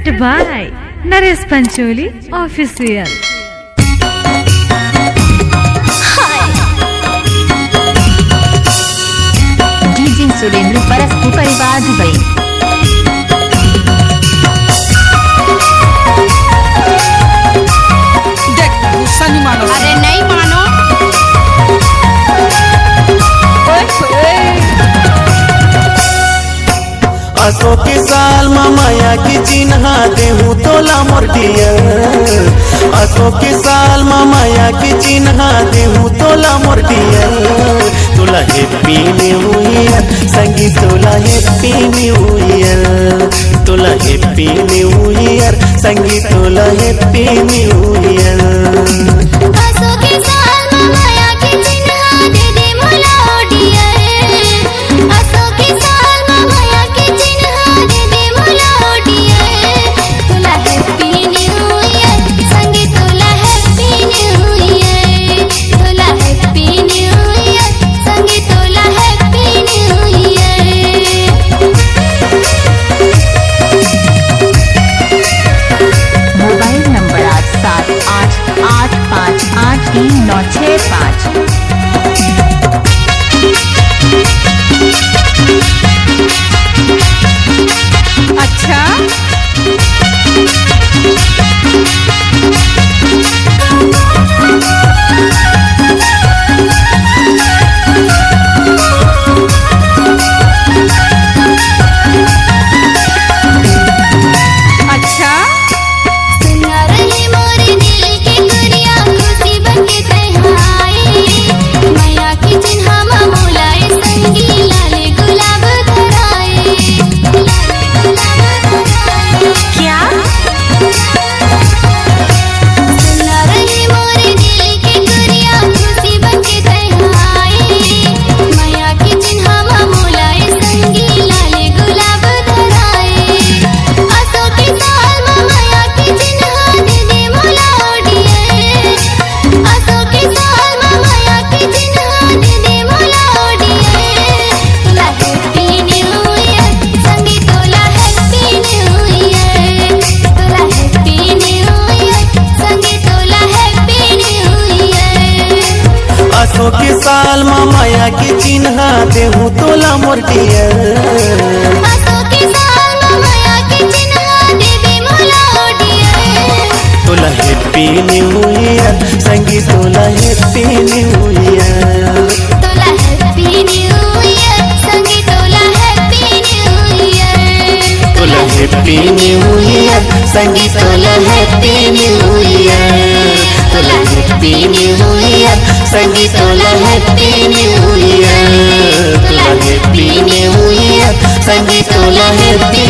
presented by Naresh Pancholi Official. DJ Surendra परस्ती परिवार Dubai. देख गुस्सा नहीं मानो। अरे नहीं मानो। असो के साल माया की चिन्हा देहूँ तोला मोर डियर। असो के साल माया की चिन्हा देहूँ तोला मोर डियर। तोला हैप्पी न्यू ईयर संगी तोला हैप्पी न्यू ईयर। तोला हैप्पी न्यू ईयर संगी तोला हैप्पी न्यू ईयर। असो के साल माया की चिन्हा दे दे मोला डियर। असो के साल माया की चिन्हा दे दे मोला डियर। तोला हैप्पी न्यू ईयर संगी तोला हैप्पी न्यू ईयर। तोला हैप्पी न्यू ईयर संगी तोला happy new year. Mobile number 8788539665। अच्छा अच्छा सुना रही मोरे दिल की गुड़िया खुशी बनके तन्हाई। मैया की चिन्हा मोलाए संगी लाले गुलाब धराए। क्या सुना रही मोरे दिल की गुड़िया खुशी बनके तन्हाई। मैया की चिन्हा मोलाए संगी लाले गुलाब धराए। असो के साल मैया की चिन्हा दे दे मोला डियर। असो के साल मैया की चिन्हा दे दे मोला डियर। तोला हैप्पी न्यू ईयर संगी तोला हैप्पी न्यू ईयर। तोला हैप्पी न्यू ईयर संगी तोला हैप्पी न्यू ईयर। असो के साल माया की चिन्हा देहूँ तोला मोर डियर। असो के साल माया की चिन्हा दे दे मोला डियर। तोला हैप्पी न्यू ईयर संगी तोला हैप्पी न्यू ईयर। तोला हैप्पी न्यू ईयर संगी तोला हैप्पी न्यू ईयर। तोला हैप्पी न्यू ईयर संगी तोला हैप्पी न्यू ईयर। तोला हैप्पी न्यू ईयर संगी तोला हैप्पी न्यू ईयर। तोला हैप्पी न्यू ईयर संगी तोला हैप्पी